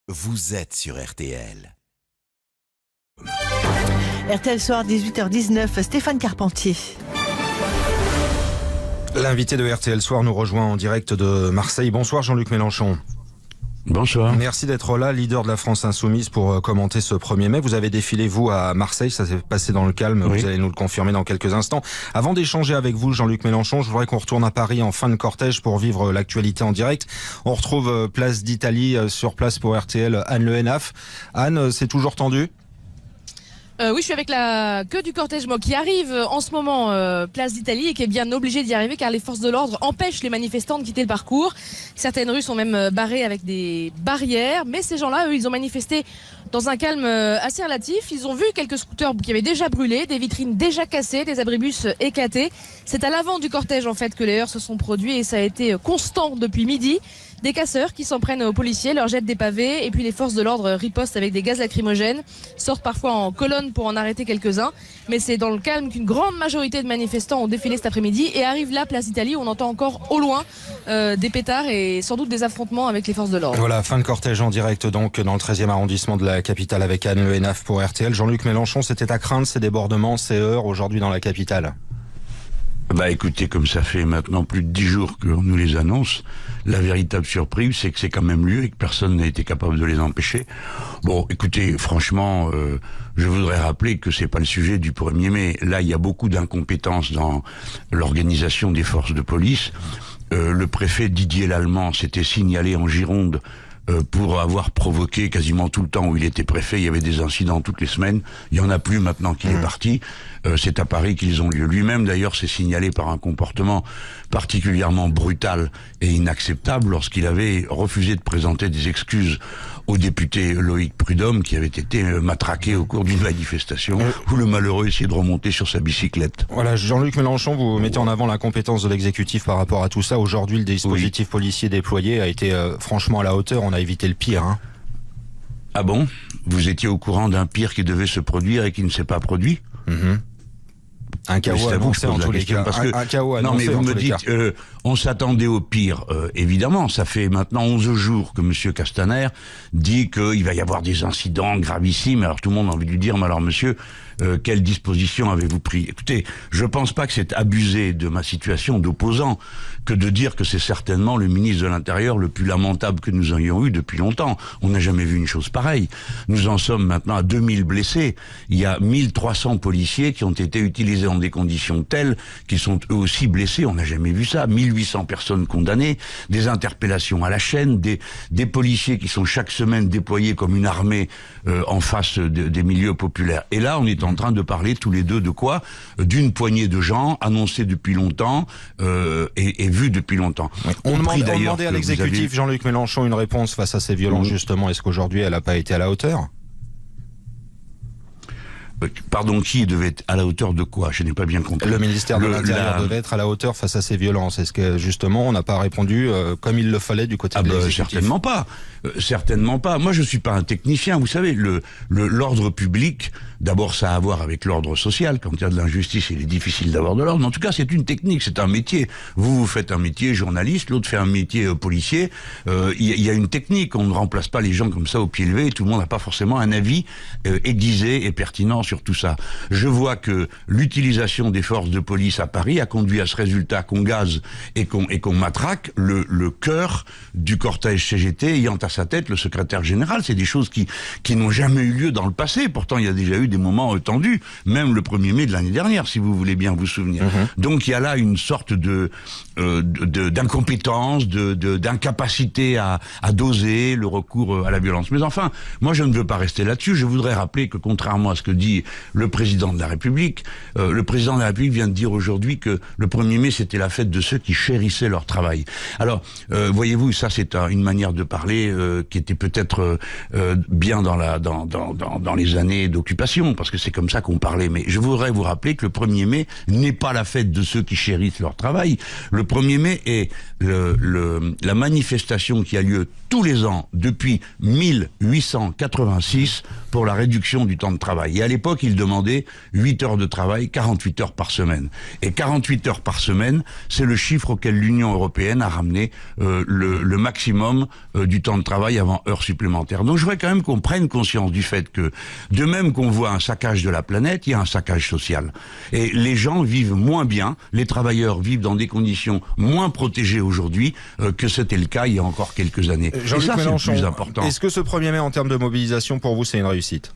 Vous êtes sur RTL. RTL Soir, 18h19, Stéphane Carpentier. L'invité de RTL Soir nous rejoint en direct de Marseille. Bonsoir Jean-Luc Mélenchon. Bonsoir. Merci d'être là, leader de la France Insoumise, pour commenter ce 1er mai. Vous avez défilé, vous, à Marseille, ça s'est passé dans le calme, oui. Vous allez nous le confirmer dans quelques instants. Avant d'échanger avec vous, Jean-Luc Mélenchon, je voudrais qu'on retourne à Paris en fin de cortège pour vivre l'actualité en direct. On retrouve Place d'Italie, sur place pour RTL, Anne Le Hénaff. Anne, c'est toujours tendu ? Oui, je suis avec la queue du cortège, moi, qui arrive en ce moment place d'Italie et qui est bien obligé d'y arriver car les forces de l'ordre empêchent les manifestants de quitter le parcours. Certaines rues sont même barrées avec des barrières, mais ces gens-là, eux, ils ont manifesté dans un calme assez relatif. Ils ont vu quelques scooters qui avaient déjà brûlé, des vitrines déjà cassées, des abribus éclatés. C'est à l'avant du cortège, en fait, que les heurts se sont produits et ça a été constant depuis midi. Des casseurs qui s'en prennent aux policiers, leur jettent des pavés et puis les forces de l'ordre ripostent avec des gaz lacrymogènes, sortent parfois en colonne pour en arrêter quelques-uns. Mais c'est dans le calme qu'une grande majorité de manifestants ont défilé cet après-midi et arrive là, place d'Italie, où on entend encore au loin des pétards et sans doute des affrontements avec les forces de l'ordre. Voilà, fin de cortège en direct donc dans le 13e arrondissement de la capitale avec Anne Le Hénaff pour RTL. Jean-Luc Mélenchon, c'était à craindre ces débordements, ces heurts aujourd'hui dans la capitale? Bah écoutez, comme ça fait maintenant plus de 10 jours qu'on nous les annonce, la véritable surprise, c'est que c'est quand même lieu et que personne n'a été capable de les empêcher. Bon, écoutez, franchement, je voudrais rappeler que c'est pas le sujet du 1er mai. Là, il y a beaucoup d'incompétence dans l'organisation des forces de police. Le préfet Didier Lallemand s'était signalé en Gironde pour avoir provoqué quasiment tout le temps où il était préfet. Il y avait des incidents toutes les semaines. Il y en a plus maintenant qu'il est parti. C'est à Paris qu'ils ont lieu. Lui-même, d'ailleurs, s'est signalé par un comportement particulièrement brutal et inacceptable lorsqu'il avait refusé de présenter des excuses au député Loïc Prud'homme qui avait été matraqué au cours d'une manifestation où le malheureux essayait de remonter sur sa bicyclette. Voilà, Jean-Luc Mélenchon, vous mettez en avant l'incompétence de l'exécutif par rapport à tout ça. Aujourd'hui, le dispositif policier déployé a été franchement à la hauteur. On a évité le pire, hein. Ah bon? Vous étiez au courant d'un pire qui devait se produire et qui ne s'est pas produit? Un chaos annoncé en tous les cas. Parce que, un chaos annoncé. Non mais vous en me tous les dites, cas. on s'attendait au pire. Évidemment, ça fait maintenant 11 jours que Monsieur Castaner dit qu'il va y avoir des incidents gravissimes. Alors tout le monde a envie de lui dire, mais alors monsieur, quelle disposition avez-vous pris? Écoutez, je pense pas que c'est abusé de ma situation d'opposant que de dire que c'est certainement le ministre de l'Intérieur le plus lamentable que nous ayons eu depuis longtemps. On n'a jamais vu une chose pareille. Nous en sommes maintenant à 2000 blessés. Il y a 1300 policiers qui ont été utilisés dans des conditions telles qu'ils sont eux aussi blessés. On n'a jamais vu ça. 1800 personnes condamnées, des interpellations à la chaîne, des policiers qui sont chaque semaine déployés comme une armée en face des milieux populaires. Et là, on est en train de parler tous les deux de quoi? D'une poignée de gens annoncés depuis longtemps et vus depuis longtemps. Oui. On demandait à l'exécutif, Jean-Luc Mélenchon, une réponse face à ces violences, justement. Est-ce qu'aujourd'hui, elle n'a pas été à la hauteur? Pardon, qui devait être à la hauteur de quoi? Je n'ai pas bien compris. Le ministère de l'Intérieur devait être à la hauteur face à ces violences. Est-ce que justement on n'a pas répondu comme il le fallait du côté de l'exécutif? Certainement pas. Certainement pas. Moi je suis pas un technicien. Vous savez, l'ordre public, d'abord ça a à voir avec l'ordre social. Quand il y a de l'injustice, il est difficile d'avoir de l'ordre. Mais en tout cas, c'est une technique, c'est un métier. Vous faites un métier journaliste, l'autre fait un métier policier. Il y a une technique. On ne remplace pas les gens comme ça au pied levé. Tout le monde n'a pas forcément un avis aiguisé et pertinent sur tout ça. Je vois que l'utilisation des forces de police à Paris a conduit à ce résultat qu'on gaze et qu'on matraque le cœur du cortège CGT ayant à sa tête le secrétaire général. C'est des choses qui n'ont jamais eu lieu dans le passé. Pourtant, il y a déjà eu des moments tendus, même le 1er mai de l'année dernière, si vous voulez bien vous souvenir. Donc il y a là une sorte d'incompétence, d'incapacité à doser le recours à la violence. Mais enfin, moi je ne veux pas rester là-dessus. Je voudrais rappeler que contrairement à ce que dit le président de la République, vient de dire aujourd'hui que le 1er mai c'était la fête de ceux qui chérissaient leur travail. Alors, voyez-vous, ça c'est une manière de parler qui était peut-être bien dans les années d'occupation, parce que c'est comme ça qu'on parlait. Mais je voudrais vous rappeler que le 1er mai n'est pas la fête de ceux qui chérissent leur travail. Le 1er mai est la manifestation qui a lieu tous les ans depuis 1886 pour la réduction du temps de travail. Et à l'époque, l'époque, il demandait 8 heures de travail, 48 heures par semaine. Et 48 heures par semaine, c'est le chiffre auquel l'Union européenne a ramené le maximum du temps de travail avant heures supplémentaires. Donc je voudrais quand même qu'on prenne conscience du fait que, de même qu'on voit un saccage de la planète, il y a un saccage social. Et les gens vivent moins bien, les travailleurs vivent dans des conditions moins protégées aujourd'hui que c'était le cas il y a encore quelques années. Et ça, c'est le plus important. Est-ce que ce 1er mai, en termes de mobilisation, pour vous, c'est une réussite ?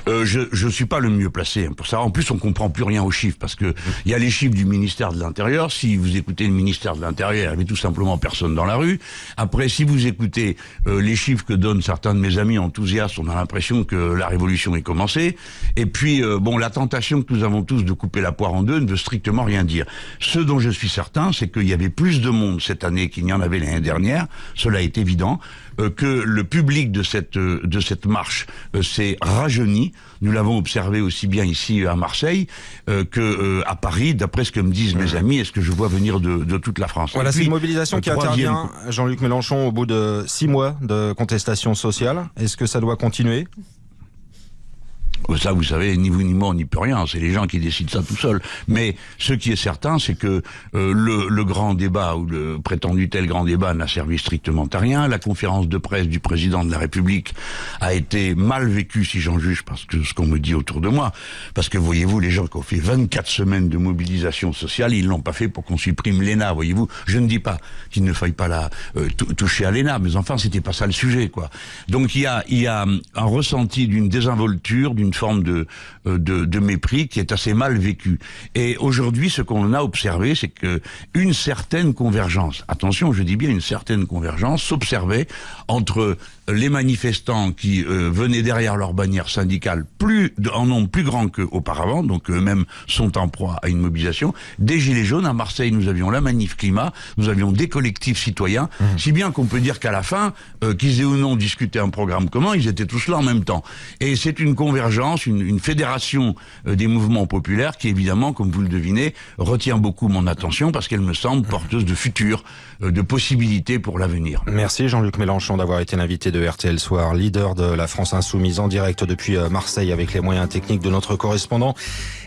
Je suis pas le mieux placé pour ça. En plus, on comprend plus rien aux chiffres parce que il y a les chiffres du ministère de l'Intérieur. Si vous écoutez le ministère de l'Intérieur, il y avait tout simplement personne dans la rue. Après, si vous écoutez les chiffres que donnent certains de mes amis enthousiastes, on a l'impression que la révolution est commencée. Et puis, la tentation que nous avons tous de couper la poire en deux ne veut strictement rien dire. Ce dont je suis certain, c'est qu'il y avait plus de monde cette année qu'il n'y en avait l'année dernière. Cela est évident. Que le public de cette marche s'est rajeuni. Nous l'avons observé aussi bien ici à Marseille que à Paris, d'après ce que me disent mes amis et ce que je vois venir de toute la France. Voilà, c'est une mobilisation qui intervient, Jean-Luc Mélenchon, au bout de 6 mois de contestation sociale. Est-ce que ça doit continuer ? Ça, vous savez, ni vous ni moi, on n'y peut rien. C'est les gens qui décident ça tout seuls. Mais ce qui est certain, c'est que le grand débat, ou le prétendu tel grand débat, n'a servi strictement à rien. La conférence de presse du président de la République a été mal vécue, si j'en juge, parce que ce qu'on me dit autour de moi. Parce que, voyez-vous, les gens qui ont fait 24 semaines de mobilisation sociale, ils l'ont pas fait pour qu'on supprime l'ENA, voyez-vous. Je ne dis pas qu'il ne faille pas toucher à l'ENA, mais enfin, c'était pas ça le sujet, quoi. Donc, il y a un ressenti d'une désinvolture, d'une forme de mépris qui est assez mal vécu. Et aujourd'hui, ce qu'on a observé, c'est que une certaine convergence, attention, je dis bien une certaine convergence, s'observait entre les manifestants qui venaient derrière leur bannière syndicale en nombre plus grand qu'auparavant, donc eux-mêmes sont en proie à une mobilisation, des Gilets jaunes. À Marseille, nous avions la Manif Climat, nous avions des collectifs citoyens, si bien qu'on peut dire qu'à la fin, qu'ils aient ou non discuté un programme commun, ils étaient tous là en même temps. Et c'est une convergence, une fédération des mouvements populaires qui, évidemment, comme vous le devinez, retient beaucoup mon attention parce qu'elle me semble porteuse de futur, de possibilités pour l'avenir. Merci Jean-Luc Mélenchon d'avoir été l'invité de RTL Soir, leader de la France Insoumise, en direct depuis Marseille avec les moyens techniques de notre correspondant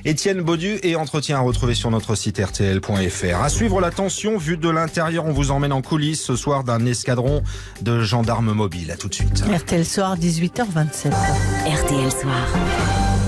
Étienne Baudu, et entretien à retrouver sur notre site rtl.fr. À suivre, la tension vue de l'intérieur. On vous emmène en coulisses ce soir d'un escadron de gendarmes mobiles. À tout de suite. RTL Soir, 18h27. RTL Soir.